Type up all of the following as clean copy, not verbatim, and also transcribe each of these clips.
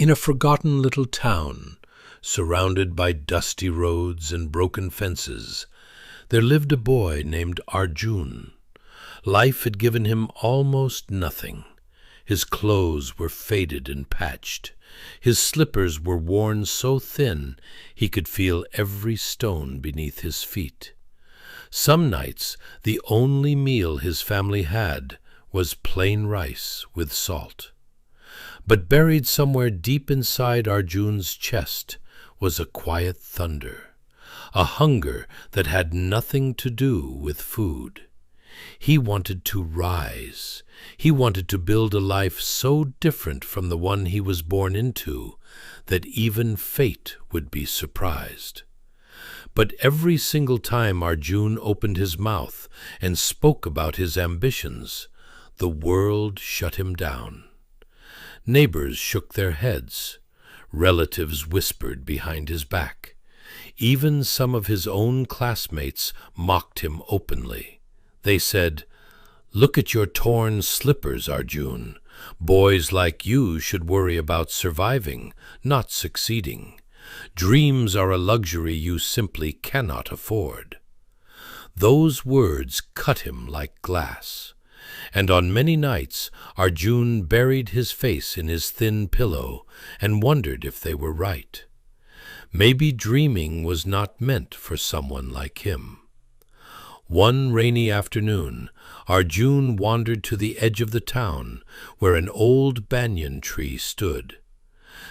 In a forgotten little town, surrounded by dusty roads and broken fences, there lived a boy named Arjun. Life had given him almost nothing. His clothes were faded and patched. His slippers were worn so thin he could feel every stone beneath his feet. Some nights the only meal his family had was plain rice with salt. But buried somewhere deep inside Arjun's chest was a quiet thunder, a hunger that had nothing to do with food. He wanted to rise. He wanted to build a life so different from the one he was born into that even fate would be surprised. But every single time Arjun opened his mouth and spoke about his ambitions, the world shut him down. Neighbors shook their heads. Relatives whispered behind his back. Even some of his own classmates mocked him openly. They said, "Look at your torn slippers, Arjun. Boys like you should worry about surviving, not succeeding. Dreams are a luxury you simply cannot afford." Those words cut him like glass. And on many nights Arjun buried his face in his thin pillow and wondered if they were right. Maybe dreaming was not meant for someone like him. One rainy afternoon, Arjun wandered to the edge of the town where an old banyan tree stood.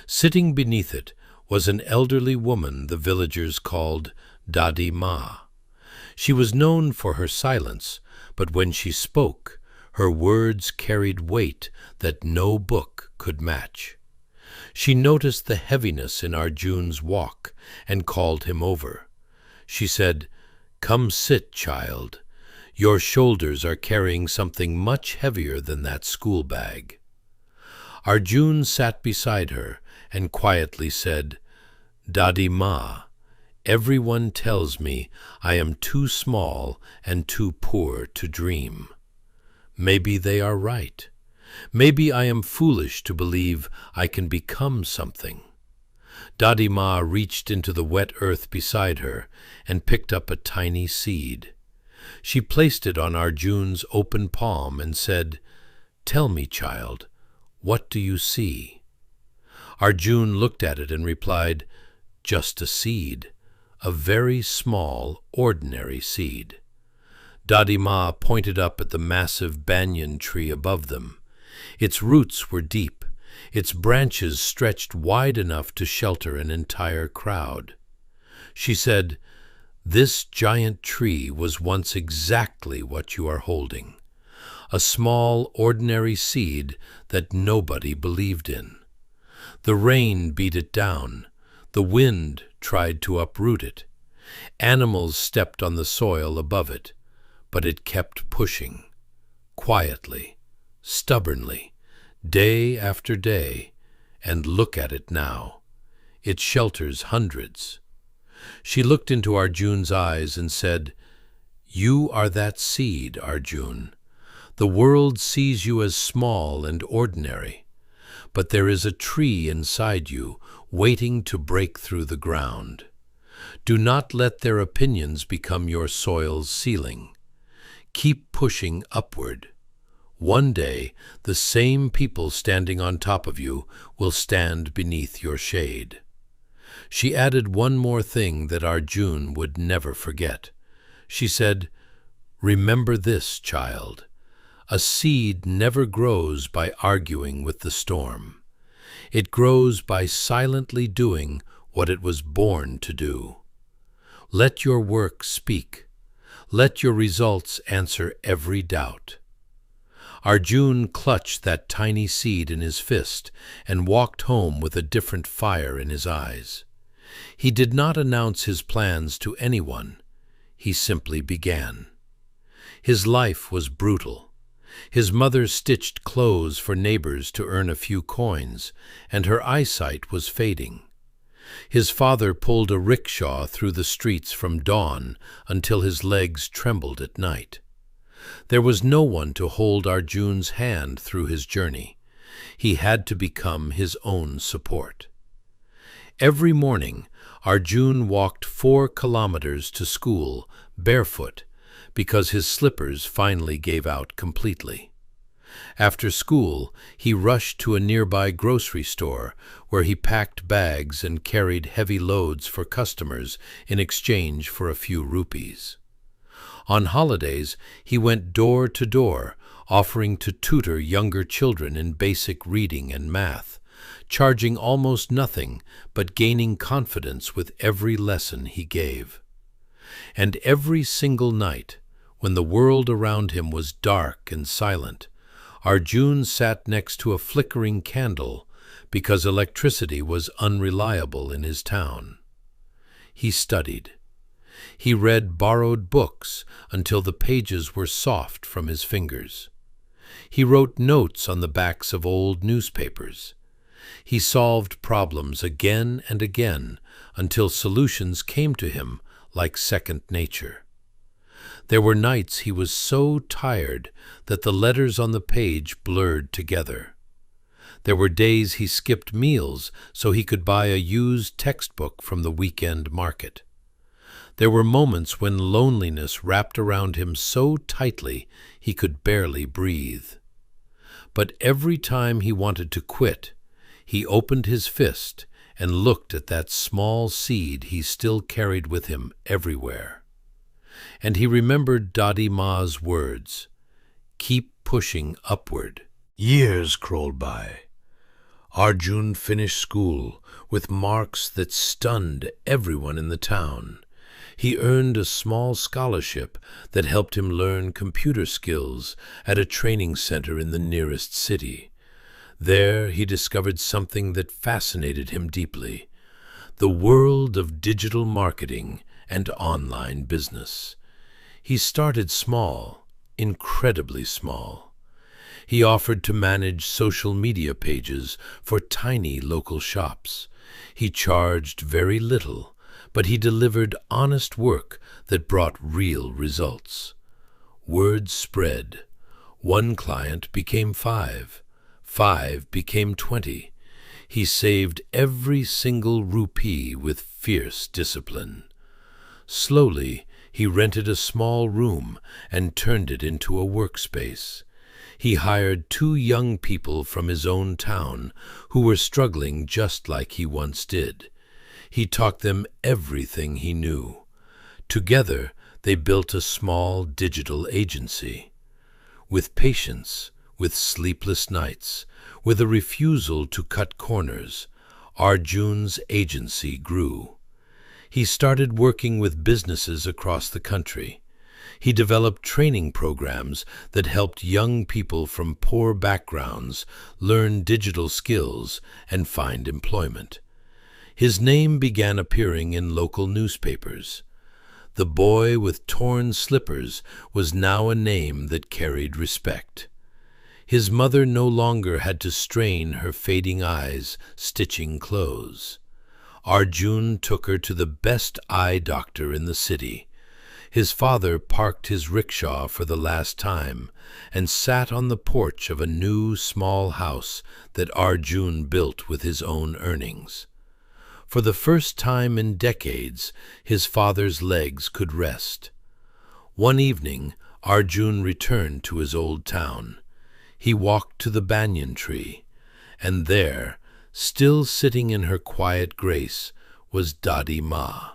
Sitting beneath it was an elderly woman the villagers called Dadi Ma. She was known for her silence, but when she spoke, her words carried weight that no book could match. She noticed the heaviness in Arjun's walk and called him over. She said, "Come sit, child. Your shoulders are carrying something much heavier than that school bag." Arjun sat beside her and quietly said, "Dadi Ma, everyone tells me I am too small and too poor to dream. Maybe they are right. Maybe I am foolish to believe I can become something." Dadi Ma reached into the wet earth beside her and picked up a tiny seed. She placed it on Arjun's open palm and said, "Tell me, child, what do you see?" Arjun looked at it and replied, "Just a seed, a very small, ordinary seed." Dadi Ma pointed up at the massive banyan tree above them. Its roots were deep. Its branches stretched wide enough to shelter an entire crowd. She said, "This giant tree was once exactly what you are holding, a small, ordinary seed that nobody believed in. The rain beat it down. The wind tried to uproot it. Animals stepped on the soil above it. But it kept pushing, quietly, stubbornly, day after day, and look at it now. It shelters hundreds." She looked into Arjun's eyes and said, "You are that seed, Arjun. The world sees you as small and ordinary, but there is a tree inside you waiting to break through the ground. Do not let their opinions become your soil's ceiling. Keep pushing upward. One day, the same people standing on top of you will stand beneath your shade." She added one more thing that Arjun would never forget. She said, "Remember this, child. A seed never grows by arguing with the storm. It grows by silently doing what it was born to do. Let your work speak. Let your results answer every doubt." Arjun clutched that tiny seed in his fist and walked home with a different fire in his eyes. He did not announce his plans to anyone. He simply began. His life was brutal. His mother stitched clothes for neighbors to earn a few coins, and her eyesight was fading. His father pulled a rickshaw through the streets from dawn until his legs trembled at night. There was no one to hold Arjun's hand through his journey. He had to become his own support. Every morning, Arjun walked 4 kilometers to school, barefoot, because his slippers finally gave out completely. After school, he rushed to a nearby grocery store where he packed bags and carried heavy loads for customers in exchange for a few rupees. On holidays, he went door to door, offering to tutor younger children in basic reading and math, charging almost nothing but gaining confidence with every lesson he gave. And every single night, when the world around him was dark and silent, Arjun sat next to a flickering candle because electricity was unreliable in his town. He studied. He read borrowed books until the pages were soft from his fingers. He wrote notes on the backs of old newspapers. He solved problems again and again until solutions came to him like second nature. There were nights he was so tired that the letters on the page blurred together. There were days he skipped meals so he could buy a used textbook from the weekend market. There were moments when loneliness wrapped around him so tightly he could barely breathe. But every time he wanted to quit, he opened his fist and looked at that small seed he still carried with him everywhere. And he remembered Dadi Ma's words, "Keep pushing upward." Years crawled by. Arjun finished school with marks that stunned everyone in the town. He earned a small scholarship that helped him learn computer skills at a training center in the nearest city. There he discovered something that fascinated him deeply: the world of digital marketing and online business. He started small, incredibly small. He offered to manage social media pages for tiny local shops. He charged very little, but he delivered honest work that brought real results. Word spread. One client became 5. 5 became 20. He saved every single rupee with fierce discipline. Slowly, he rented a small room and turned it into a workspace. He hired 2 young people from his own town who were struggling just like he once did. He taught them everything he knew. Together, they built a small digital agency. With patience, with sleepless nights, with a refusal to cut corners, Arjun's agency grew. He started working with businesses across the country. He developed training programs that helped young people from poor backgrounds learn digital skills and find employment. His name began appearing in local newspapers. The boy with torn slippers was now a name that carried respect. His mother no longer had to strain her fading eyes stitching clothes. Arjun took her to the best eye doctor in the city. His father parked his rickshaw for the last time and sat on the porch of a new small house that Arjun built with his own earnings. For the first time in decades, his father's legs could rest. One evening, Arjun returned to his old town. He walked to the banyan tree, and there, still sitting in her quiet grace, was Dadi Ma.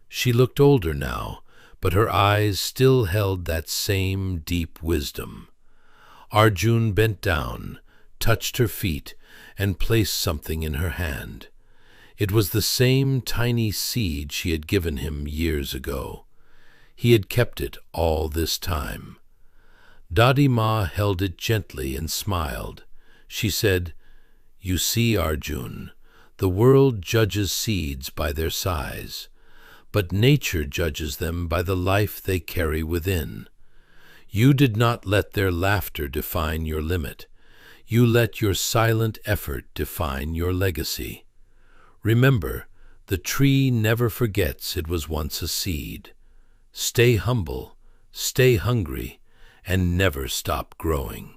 She looked older now, but her eyes still held that same deep wisdom. Arjun bent down, touched her feet, and placed something in her hand. It was the same tiny seed she had given him years ago. He had kept it all this time. Dadi Ma held it gently and smiled. She said, "You see, Arjun, the world judges seeds by their size, but nature judges them by the life they carry within. You did not let their laughter define your limit. You let your silent effort define your legacy. Remember, the tree never forgets it was once a seed. Stay humble, stay hungry, and never stop growing."